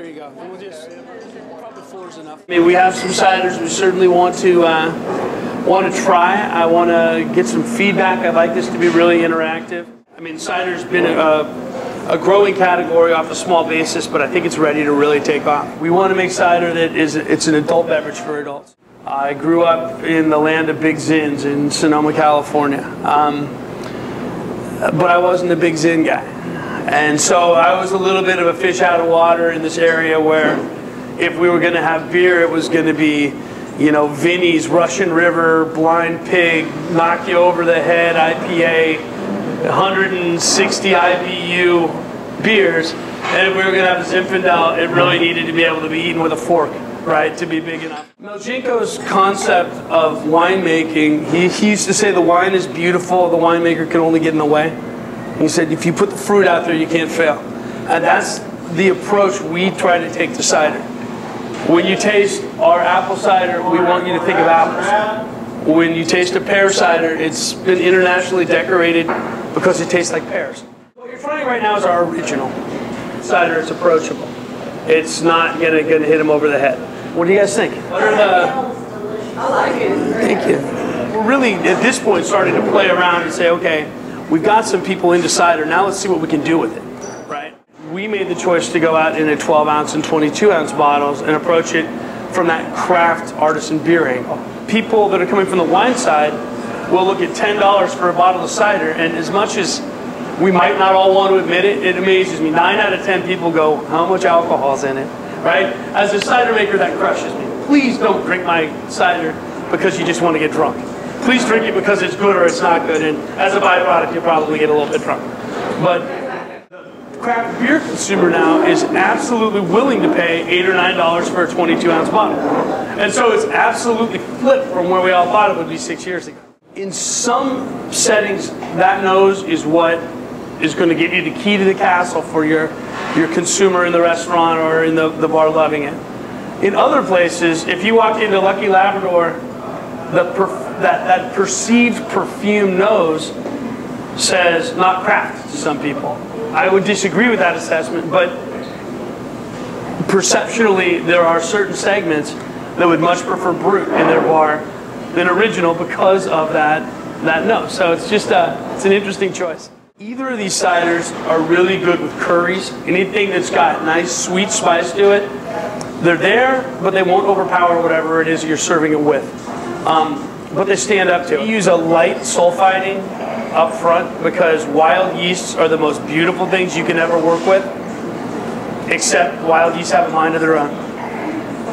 There you go. We'll just, probably 4 is enough. I mean, we have some ciders we certainly want to try. I want to get some feedback. I'd like this to be really interactive. I mean, cider's been a growing category off a small basis, but I think it's ready to really take off. We want to make cider that it's an adult beverage for adults. I grew up in the land of Big Zins in Sonoma, California, but I wasn't a Big Zin guy. And so I was a little bit of a fish out of water in this area where if we were going to have beer, it was going to be, you know, Vinny's, Russian River, Blind Pig, Knock You Over the Head, IPA, 160 IBU beers. And if we were going to have a Zinfandel, it really needed to be able to be eaten with a fork, right, to be big enough. Melchenko's concept of winemaking, he used to say the wine is beautiful, the winemaker can only get in the way. He said, if you put the fruit out there, you can't fail. And that's the approach we try to take to cider. When you taste our apple cider, we want you to think of apples. When you taste a pear cider, it's been internationally decorated because it tastes like pears. What you're trying right now is our original cider. It's approachable. It's not gonna hit them over the head. What do you guys think? What are the... I like it. Thank you. We're really, at this point, starting to play around and say, okay, we've got some people into cider, now let's see what we can do with it, right? We made the choice to go out in a 12-ounce and 22-ounce bottles and approach it from that craft artisan beer angle. People that are coming from the wine side will look at $10 for a bottle of cider, and as much as we might not all want to admit it, it amazes me. 9 out of 10 people go, how much alcohol's in it, right? As a cider maker, that crushes me. Please don't drink my cider because you just want to get drunk. Please drink it because it's good or it's not good, and as a byproduct, you'll probably get a little bit drunk. But the craft beer consumer now is absolutely willing to pay $8 or $9 for a 22-ounce bottle. And so it's absolutely flipped from where we all thought it would be 6 years ago. In some settings, that nose is what is going to give you the key to the castle for your consumer in the restaurant or in the bar loving it. In other places, if you walk into Lucky Labrador, that perceived perfume nose says not craft to some people. I would disagree with that assessment, but perceptually there are certain segments that would much prefer brut in their bar than original because of that nose. So it's just it's an interesting choice. Either of these ciders are really good with curries. Anything that's got nice sweet spice to it, they're there, but they won't overpower whatever it is you're serving it with. But they stand up to it. We use a light sulfiding up front because wild yeasts are the most beautiful things you can ever work with, except wild yeasts have a mind of their own.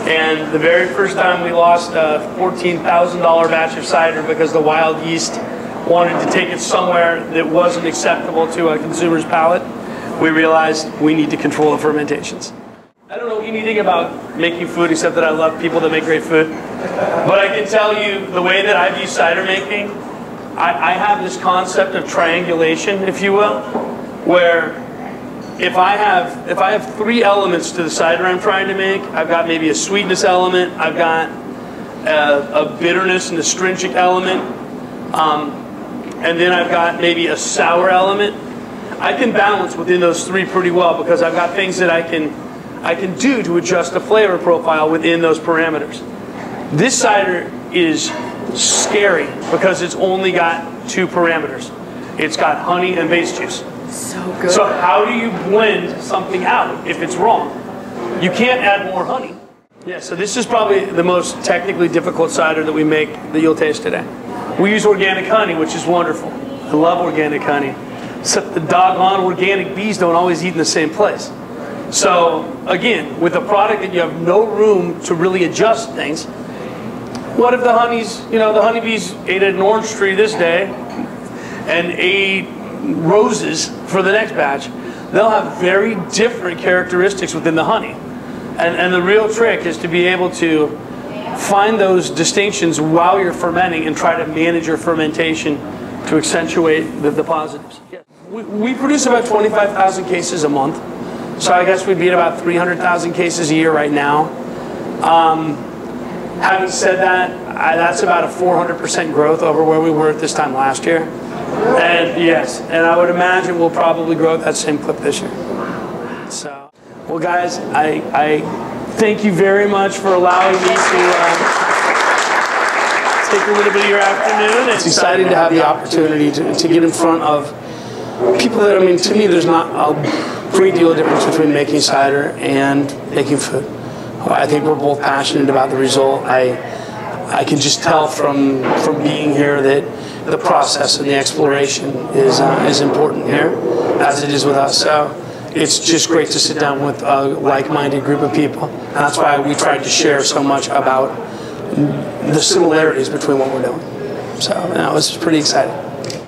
And the very first time we lost a $14,000 batch of cider because the wild yeast wanted to take it somewhere that wasn't acceptable to a consumer's palate, we realized we need to control the fermentations. I don't know anything about making food except that I love people that make great food. But I can tell you the way that I view cider making, I have this concept of triangulation, if you will, where if I have 3 elements to the cider I'm trying to make, I've got maybe a sweetness element, I've got a bitterness and astringent element, and then I've got maybe a sour element. I can balance within those 3 pretty well because I've got things that I can do to adjust the flavor profile within those parameters. This cider is scary because it's only got 2 parameters. It's got honey and base juice. So good. So how do you blend something out if it's wrong? You can't add more honey. Yeah, so this is probably the most technically difficult cider that we make that you'll taste today. We use organic honey, which is wonderful. I love organic honey. Except the doggone organic bees don't always eat in the same place. So again, with a product that you have no room to really adjust things, what if the honeys, you know, the honeybees ate an orange tree this day and ate roses for the next batch? They'll have very different characteristics within the honey. And the real trick is to be able to find those distinctions while you're fermenting and try to manage your fermentation to accentuate the positives. We produce about 25,000 cases a month. So I guess we'd be at about 300,000 cases a year right now. Having said that, that's about a 400% growth over where we were at this time last year. And yes, and I would imagine we'll probably grow at that same clip this year. So Well, guys, I thank you very much for allowing me to take a little bit of your afternoon. It's exciting to have the opportunity to get in front of people that, I mean, to me, there's not a great deal of difference between making cider and making food. I think we're both passionate about the result. I can just tell from being here that the process and the exploration is important here, as it is with us. So it's just great to sit down with a like-minded group of people. And that's why we tried to share so much about the similarities between what we're doing. So that was pretty exciting.